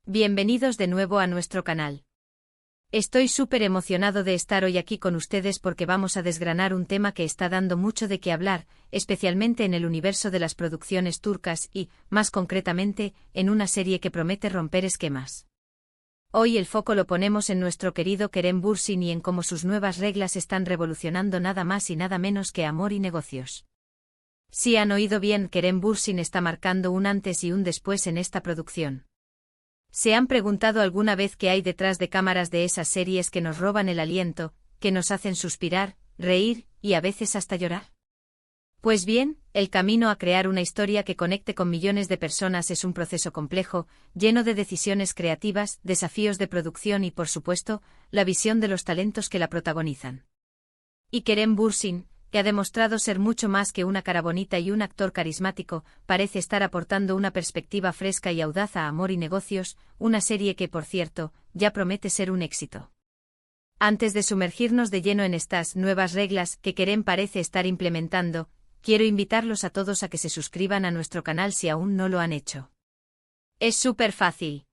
Bienvenidos de nuevo a nuestro canal. Estoy súper emocionado de estar hoy aquí con ustedes porque vamos a desgranar un tema que está dando mucho de qué hablar, especialmente en el universo de las producciones turcas y, más concretamente, en una serie que promete romper esquemas. Hoy el foco lo ponemos en nuestro querido Kerem Bürsin y en cómo sus nuevas reglas están revolucionando nada más y nada menos que amor y negocios. Si han oído bien, Kerem Bürsin está marcando un antes y un después en esta producción. ¿Se han preguntado alguna vez qué hay detrás de cámaras de esas series que nos roban el aliento, que nos hacen suspirar, reír y a veces hasta llorar? Pues bien, el camino a crear una historia que conecte con millones de personas es un proceso complejo, lleno de decisiones creativas, desafíos de producción y, por supuesto, la visión de los talentos que la protagonizan. Y Kerem Bürsin, que ha demostrado ser mucho más que una cara bonita y un actor carismático, parece estar aportando una perspectiva fresca y audaz a Amor y Negocios, una serie que, por cierto, ya promete ser un éxito. Antes de sumergirnos de lleno en estas nuevas reglas que Kerem parece estar implementando, quiero invitarlos a todos a que se suscriban a nuestro canal si aún no lo han hecho. Es súper fácil.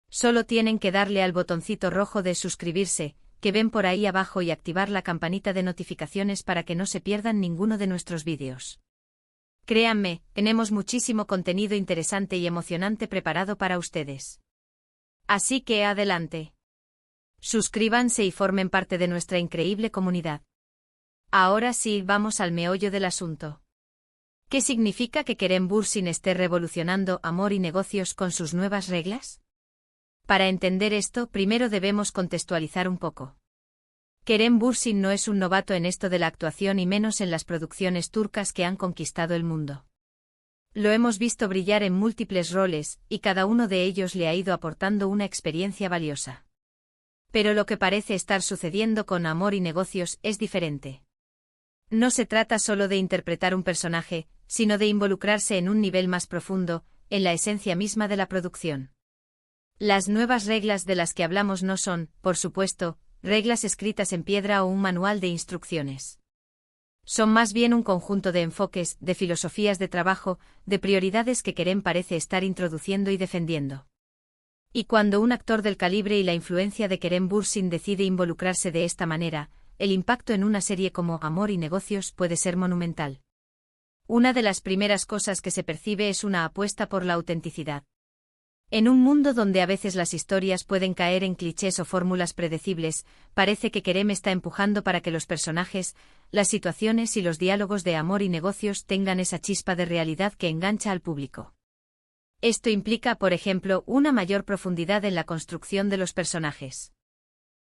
Solo tienen que darle al botoncito rojo de suscribirse, que ven por ahí abajo y activar la campanita de notificaciones para que no se pierdan ninguno de nuestros vídeos. Créanme, tenemos muchísimo contenido interesante y emocionante preparado para ustedes. Así que adelante. Suscríbanse y formen parte de nuestra increíble comunidad. Ahora sí, vamos al meollo del asunto. ¿Qué significa que Kerem Bürsin esté revolucionando amor y negocios con sus nuevas reglas? Para entender esto, primero debemos contextualizar un poco. Kerem Bürsin no es un novato en esto de la actuación y menos en las producciones turcas que han conquistado el mundo. Lo hemos visto brillar en múltiples roles, y cada uno de ellos le ha ido aportando una experiencia valiosa. Pero lo que parece estar sucediendo con Amor y Negocios es diferente. No se trata solo de interpretar un personaje, sino de involucrarse en un nivel más profundo, en la esencia misma de la producción. Las nuevas reglas de las que hablamos no son, por supuesto, reglas escritas en piedra o un manual de instrucciones. Son más bien un conjunto de enfoques, de filosofías de trabajo, de prioridades que Kerem parece estar introduciendo y defendiendo. Y cuando un actor del calibre y la influencia de Kerem Bürsin decide involucrarse de esta manera, el impacto en una serie como Amor y Negocios puede ser monumental. Una de las primeras cosas que se percibe es una apuesta por la autenticidad. En un mundo donde a veces las historias pueden caer en clichés o fórmulas predecibles, parece que Kerem está empujando para que los personajes, las situaciones y los diálogos de Amor y Negocios tengan esa chispa de realidad que engancha al público. Esto implica, por ejemplo, una mayor profundidad en la construcción de los personajes.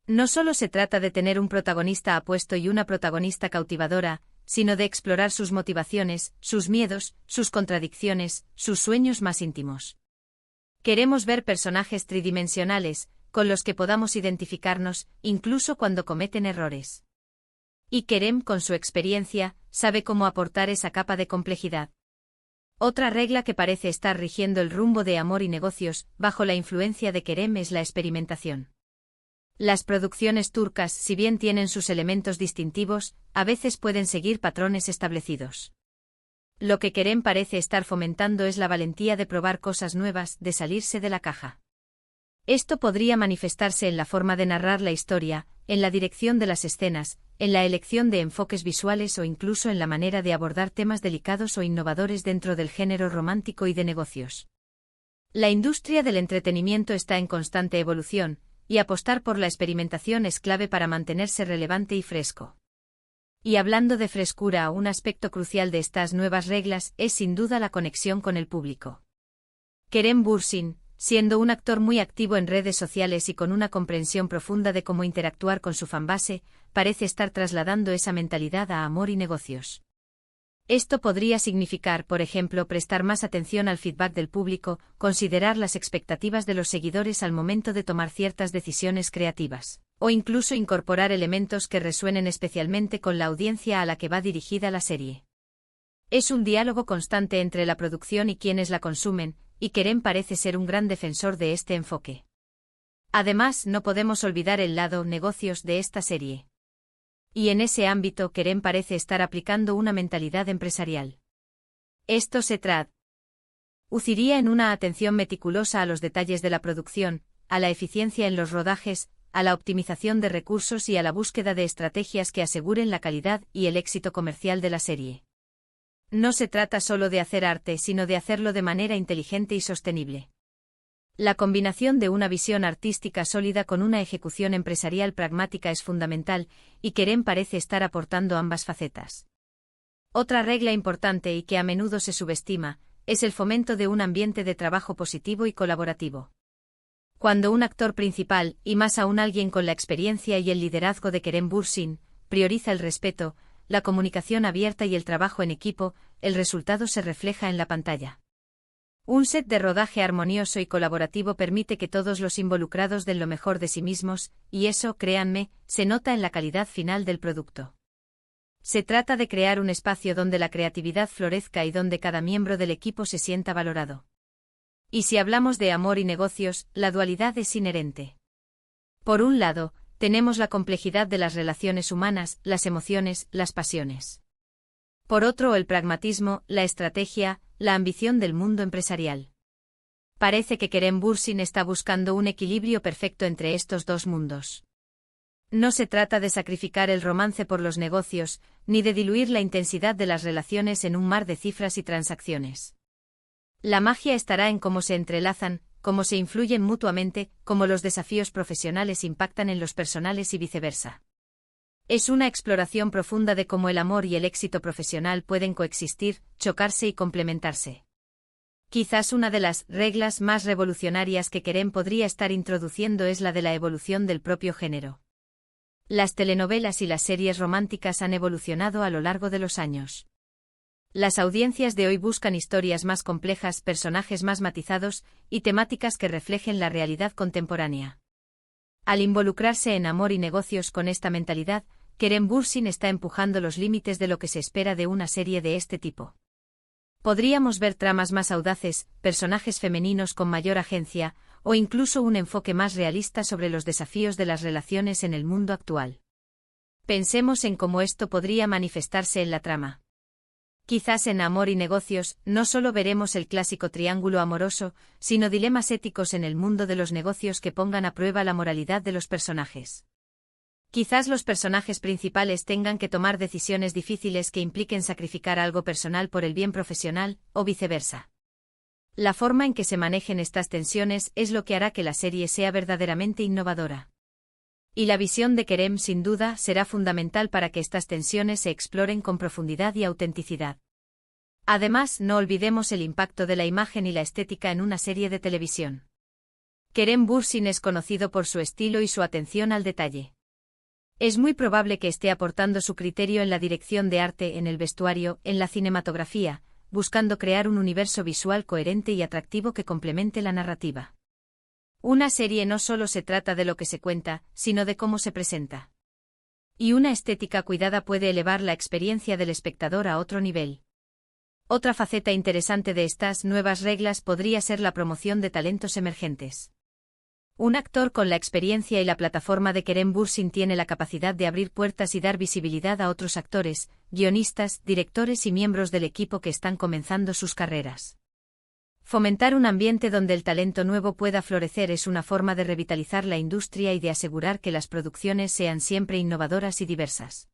No solo se trata de tener un protagonista apuesto y una protagonista cautivadora, sino de explorar sus motivaciones, sus miedos, sus contradicciones, sus sueños más íntimos. Queremos ver personajes tridimensionales, con los que podamos identificarnos, incluso cuando cometen errores. Y Kerem, con su experiencia, sabe cómo aportar esa capa de complejidad. Otra regla que parece estar rigiendo el rumbo de Amor y Negocios, bajo la influencia de Kerem, es la experimentación. Las producciones turcas, si bien tienen sus elementos distintivos, a veces pueden seguir patrones establecidos. Lo que Kerem parece estar fomentando es la valentía de probar cosas nuevas, de salirse de la caja. Esto podría manifestarse en la forma de narrar la historia, en la dirección de las escenas, en la elección de enfoques visuales o incluso en la manera de abordar temas delicados o innovadores dentro del género romántico y de negocios. La industria del entretenimiento está en constante evolución, y apostar por la experimentación es clave para mantenerse relevante y fresco. Y hablando de frescura, un aspecto crucial de estas nuevas reglas es sin duda la conexión con el público. Kerem Bürsin, siendo un actor muy activo en redes sociales y con una comprensión profunda de cómo interactuar con su fanbase, parece estar trasladando esa mentalidad a Amor y Negocios. Esto podría significar, por ejemplo, prestar más atención al feedback del público, considerar las expectativas de los seguidores al momento de tomar ciertas decisiones creativas, o incluso incorporar elementos que resuenen especialmente con la audiencia a la que va dirigida la serie. Es un diálogo constante entre la producción y quienes la consumen, y Kerem parece ser un gran defensor de este enfoque. Además, no podemos olvidar el lado negocios de esta serie. Y en ese ámbito Kerem parece estar aplicando una mentalidad empresarial. Esto se trata Uciría en una atención meticulosa a los detalles de la producción, a la eficiencia en los rodajes, a la optimización de recursos y a la búsqueda de estrategias que aseguren la calidad y el éxito comercial de la serie. No se trata solo de hacer arte, sino de hacerlo de manera inteligente y sostenible. La combinación de una visión artística sólida con una ejecución empresarial pragmática es fundamental, y Kerem parece estar aportando ambas facetas. Otra regla importante y que a menudo se subestima, es el fomento de un ambiente de trabajo positivo y colaborativo. Cuando un actor principal, y más aún alguien con la experiencia y el liderazgo de Kerem Bürsin, prioriza el respeto, la comunicación abierta y el trabajo en equipo, el resultado se refleja en la pantalla. Un set de rodaje armonioso y colaborativo permite que todos los involucrados den lo mejor de sí mismos, y eso, créanme, se nota en la calidad final del producto. Se trata de crear un espacio donde la creatividad florezca y donde cada miembro del equipo se sienta valorado. Y si hablamos de amor y negocios, la dualidad es inherente. Por un lado, tenemos la complejidad de las relaciones humanas, las emociones, las pasiones. Por otro, el pragmatismo, la estrategia, la ambición del mundo empresarial. Parece que Kerem Bürsin está buscando un equilibrio perfecto entre estos dos mundos. No se trata de sacrificar el romance por los negocios, ni de diluir la intensidad de las relaciones en un mar de cifras y transacciones. La magia estará en cómo se entrelazan, cómo se influyen mutuamente, cómo los desafíos profesionales impactan en los personales y viceversa. Es una exploración profunda de cómo el amor y el éxito profesional pueden coexistir, chocarse y complementarse. Quizás una de las reglas más revolucionarias que Kerem podría estar introduciendo es la de la evolución del propio género. Las telenovelas y las series románticas han evolucionado a lo largo de los años. Las audiencias de hoy buscan historias más complejas, personajes más matizados y temáticas que reflejen la realidad contemporánea. Al involucrarse en amor y negocios con esta mentalidad, Kerem Bürsin está empujando los límites de lo que se espera de una serie de este tipo. Podríamos ver tramas más audaces, personajes femeninos con mayor agencia, o incluso un enfoque más realista sobre los desafíos de las relaciones en el mundo actual. Pensemos en cómo esto podría manifestarse en la trama. Quizás en Amor y Negocios no solo veremos el clásico triángulo amoroso, sino dilemas éticos en el mundo de los negocios que pongan a prueba la moralidad de los personajes. Quizás los personajes principales tengan que tomar decisiones difíciles que impliquen sacrificar algo personal por el bien profesional, o viceversa. La forma en que se manejen estas tensiones es lo que hará que la serie sea verdaderamente innovadora. Y la visión de Kerem sin duda será fundamental para que estas tensiones se exploren con profundidad y autenticidad. Además, no olvidemos el impacto de la imagen y la estética en una serie de televisión. Kerem Bürsin es conocido por su estilo y su atención al detalle. Es muy probable que esté aportando su criterio en la dirección de arte, en el vestuario, en la cinematografía, buscando crear un universo visual coherente y atractivo que complemente la narrativa. Una serie no solo se trata de lo que se cuenta, sino de cómo se presenta. Y una estética cuidada puede elevar la experiencia del espectador a otro nivel. Otra faceta interesante de estas nuevas reglas podría ser la promoción de talentos emergentes. Un actor con la experiencia y la plataforma de Kerem Bürsin tiene la capacidad de abrir puertas y dar visibilidad a otros actores, guionistas, directores y miembros del equipo que están comenzando sus carreras. Fomentar un ambiente donde el talento nuevo pueda florecer es una forma de revitalizar la industria y de asegurar que las producciones sean siempre innovadoras y diversas.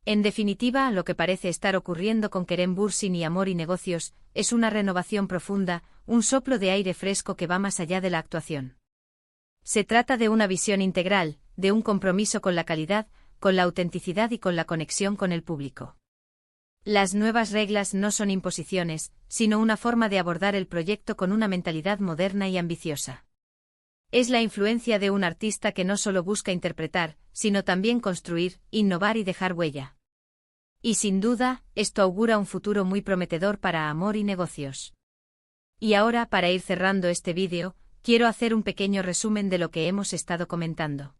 En definitiva, lo que parece estar ocurriendo con Kerem Bürsin y Amor y Negocios es una renovación profunda, un soplo de aire fresco que va más allá de la actuación. Se trata de una visión integral, de un compromiso con la calidad, con la autenticidad y con la conexión con el público. Las nuevas reglas no son imposiciones, sino una forma de abordar el proyecto con una mentalidad moderna y ambiciosa. Es la influencia de un artista que no solo busca interpretar, sino también construir, innovar y dejar huella. Y sin duda, esto augura un futuro muy prometedor para Amor y Negocios. Y ahora, para ir cerrando este vídeo, quiero hacer un pequeño resumen de lo que hemos estado comentando.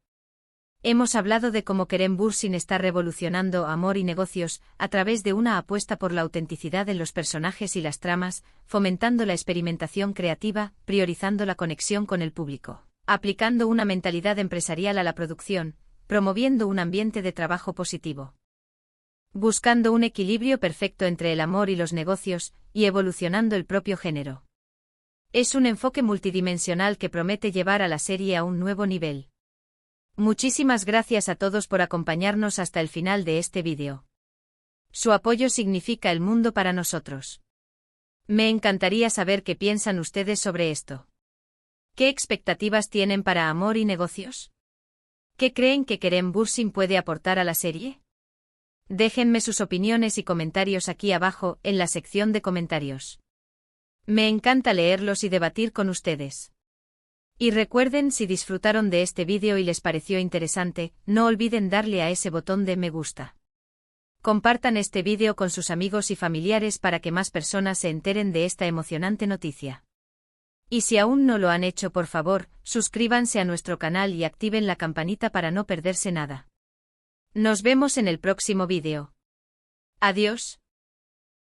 Hemos hablado de cómo Kerem Bürsin está revolucionando Amor y Negocios a través de una apuesta por la autenticidad en los personajes y las tramas, fomentando la experimentación creativa, priorizando la conexión con el público, aplicando una mentalidad empresarial a la producción, promoviendo un ambiente de trabajo positivo, buscando un equilibrio perfecto entre el amor y los negocios, y evolucionando el propio género. Es un enfoque multidimensional que promete llevar a la serie a un nuevo nivel. Muchísimas gracias a todos por acompañarnos hasta el final de este vídeo. Su apoyo significa el mundo para nosotros. Me encantaría saber qué piensan ustedes sobre esto. ¿Qué expectativas tienen para Amor y Negocios? ¿Qué creen que Kerem Bürsin puede aportar a la serie? Déjenme sus opiniones y comentarios aquí abajo, en la sección de comentarios. Me encanta leerlos y debatir con ustedes. Y recuerden, si disfrutaron de este vídeo y les pareció interesante, no olviden darle a ese botón de me gusta. Compartan este vídeo con sus amigos y familiares para que más personas se enteren de esta emocionante noticia. Y si aún no lo han hecho, por favor, suscríbanse a nuestro canal y activen la campanita para no perderse nada. Nos vemos en el próximo vídeo. Adiós.